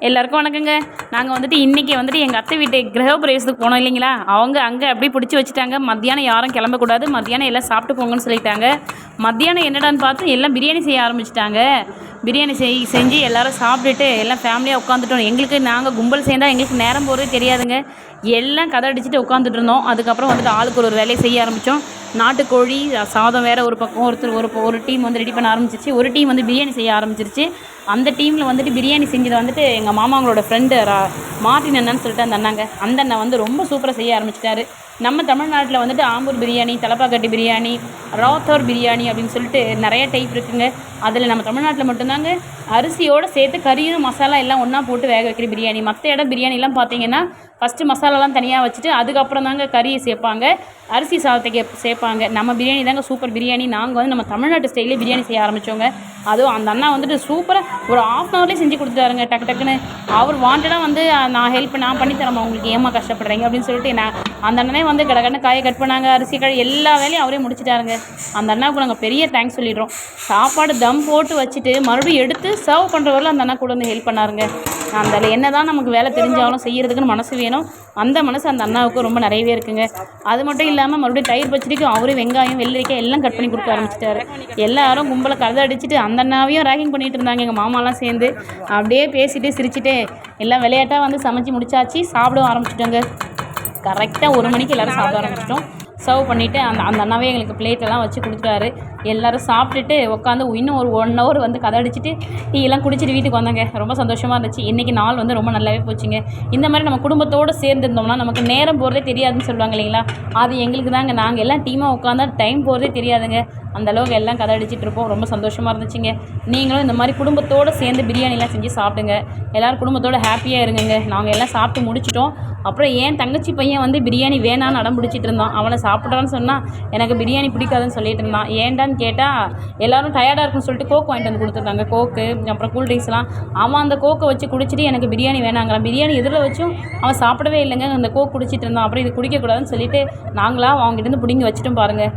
எல்லாருக்கும் வணக்கங்க. நாங்கள் வந்துட்டு இன்றைக்கி வந்துட்டு எங்கள் அத்தை வீட்டு கிரகப்பிரவேசத்துக்கு போனோம் இல்லைங்களா. அவங்க அங்கே அப்படியே பிடிச்சி வச்சுட்டாங்க. மத்தியானம் யாரும் கிளம்பக்கூடாது, மத்தியானம் எல்லாம் சாப்பிட்டு போங்கன்னு சொல்லிட்டாங்க. மத்தியானம் என்னடான்னு பார்த்து எல்லாம் பிரியாணி செய்ய ஆரம்பிச்சிட்டாங்க. பிரியாணி செஞ்சு எல்லோரும் சாப்பிட்டுட்டு எல்லாம் ஃபேமிலியாக உட்காந்துட்டோம். எங்களுக்கு நாங்கள் கும்பல் சேர்ந்தால் எங்களுக்கு நேரம் போகிறதே தெரியாதுங்க. எல்லாம் கதை அடிச்சுட்டு உட்காந்துட்டு இருந்தோம். அதுக்கப்புறம் வந்துட்டு ஆளுக்கு ஒரு வேலையை செய்ய ஆரம்பித்தோம். நாட்டுக்கோழி சாதம் வேறு ஒரு பக்கம், ஒரு டீம் வந்து ரெடி பண்ண ஆரம்பிச்சிருச்சு. ஒரு டீம் வந்து பிரியாணி செய்ய ஆரம்பிச்சிருச்சு. அந்த டீமில் வந்துட்டு பிரியாணி செஞ்சதை வந்துட்டு எங்கள் மாமாங்களோட ஃப்ரெண்டு மார்ட்டின் அண்ணன்னு சொல்லிட்டு அந்த அண்ணன் வந்து ரொம்ப சூப்பராக செய்ய ஆரம்பிச்சிட்டாரு. நம்ம தமிழ்நாட்டில் வந்துட்டு ஆம்பூர் பிரியாணி, தலப்பாக்கட்டி பிரியாணி, ராத்தோர் பிரியாணி அப்படின்னு சொல்லிட்டு நிறைய டைப் இருக்குங்க. அதில் நம்ம தமிழ்நாட்டில் மட்டும்தாங்க அரிசியோடு சேர்த்து கறியும் மசாலா எல்லாம் ஒன்றா போட்டு வேக வைக்கிற பிரியாணி. மற்ற இடம் பிரியாணிலாம் பார்த்தீங்கன்னா ஃபஸ்ட்டு மசாலாலாம் தனியாக வச்சுட்டு அதுக்கப்புறம் தாங்க கறியை சேர்ப்பாங்க, அரிசி சாதத்துக்கு சேர்ப்பாங்க. நம்ம பிரியாணி தாங்க சூப்பர் பிரியாணி. நாங்கள் வந்து நம்ம தமிழ்நாட்டு ஸ்டைலே பிரியாணி செய்ய ஆரம்பித்தோங்க. அதுவும் அந்த அண்ணா வந்துட்டு சூப்பராக ஒரு 1/2 hourலேயே செஞ்சு கொடுத்துட்டாருங்க. டக்குன்னு அவர் வாண்டடாக வந்து நான் பண்ணித்தரேம்மா, உங்களுக்கு ஏமா கஷ்டப்படுறீங்க அப்படின்னு சொல்லிட்டு அந்த அண்ணனே வந்து கடகடன்னு காயை கட் பண்ணாங்க, அரிசி எல்லா வேலையும் அவரே முடிச்சிட்டாருங்க. அந்த அண்ணாவுக்கு நாங்கள் பெரிய தேங்க்ஸ் சொல்லிடுறோம். சாப்பாடு தம் போட்டு வச்சுட்டு மறுபடியும் எடுத்து சர்வ் பண்ணுறவரில் அந்த அண்ணா கூட வந்து ஹெல்ப் பண்ணாருங்க. அதில் என்ன தான் நமக்கு வேலை தெரிஞ்சாலும் செய்கிறதுக்குன்னு மனசு வேணும். அந்த மனசு அந்த அண்ணாவுக்கு ரொம்ப நிறையவே இருக்குங்க. அது மட்டும் இல்லாமல் மறுபடியும் தயிர் பச்சடிக்கு அவரே வெங்காயம், வெள்ளரிக்காய் எல்லாம் கட் பண்ணி கொடுக்க ஆரம்பிச்சிட்டாரு. எல்லாரும் கும்பலை கதை அடிச்சுட்டு அந்த அண்ணாவையும் ரேக்கிங் பண்ணிகிட்டு இருந்தாங்க. எங்கள் மாமாலாம் சேர்ந்து அப்படியே பேசிட்டு சிரிச்சுட்டு எல்லாம் விளையாட்டாக வந்து சமைச்சு முடிச்சாச்சு. சாப்பிட ஆரம்பிச்சிட்டோங்க. கரெக்டாக 1 மணிக்கு எல்லோரும் சாப்பிட ஆரம்பிச்சிட்டோம். சர்வ் பண்ணிவிட்டு அந்த அண்ணாவே எங்களுக்கு பிளேட்டெல்லாம் வச்சு கொடுத்துட்டாரு. எல்லோரும் சாப்பிட்டுட்டு உட்காந்து இன்னும் ஒரு 1 hour வந்து கதை அடிச்சுட்டு டீ எல்லாம் குடிச்சிட்டு வீட்டுக்கு வந்தாங்க. ரொம்ப சந்தோஷமாக இருந்துச்சு. இன்றைக்கி நாள் வந்து ரொம்ப நல்லாவே போச்சுங்க. இந்த மாதிரி நம்ம குடும்பத்தோடு சேர்ந்துருந்தோம்னா நமக்கு நேரம் போகிறதே தெரியாதுன்னு சொல்லுவாங்க இல்லைங்களா. அது எங்களுக்கு தாங்க. நாங்கள் எல்லாம் டீமாக உட்காந்தா டைம் போகிறதே தெரியாதுங்க. அந்தளவுக்கு எல்லாம் கதை அடிச்சிட்டு இருப்போம். ரொம்ப சந்தோஷமாக இருந்துச்சுங்க. நீங்களும் இந்த மாதிரி குடும்பத்தோடு சேர்ந்து பிரியாணிலாம் செஞ்சு சாப்பிடுங்க. எல்லோரும் குடும்பத்தோடு ஹாப்பியாக இருங்க. நாங்கள் எல்லாம் சாப்பிட்டு முடிச்சிட்டோம். அப்புறம் என் தங்கச்சி பையன் வந்து பிரியாணி வேணான்னு அடம் பிடிச்சிட்டு இருந்தான். அவனை சாப்பிட்றான்னு சொன்னால் எனக்கு பிரியாணி பிடிக்காதுன்னு சொல்லிட்டு இருந்தான். ஏன்டான்னு கேட்டால் எல்லோரும் டயர்டாக இருக்குன்னு சொல்லிட்டு கோக் வாங்கிட்டு வந்து கொடுத்துருந்தாங்க. கோக்கு அப்புறம் கூல் ட்ரிங்க்ஸ்லாம். அவன் அந்த கோக்கை வச்சு குடிச்சிட்டு எனக்கு பிரியாணி வேணாங்கிறான். பிரியாணி எதில் வச்சும் அவன் சாப்பிடவே இல்லைங்க. அந்த கோக் குடிச்சிட்டு இருந்தான். அப்புறம் இது குடிக்கக்கூடாதுன்னு சொல்லிட்டு நாங்களாக அவங்ககிட்ட இருந்து பிடிங்கி வச்சுட்டோம் பாருங்கள்.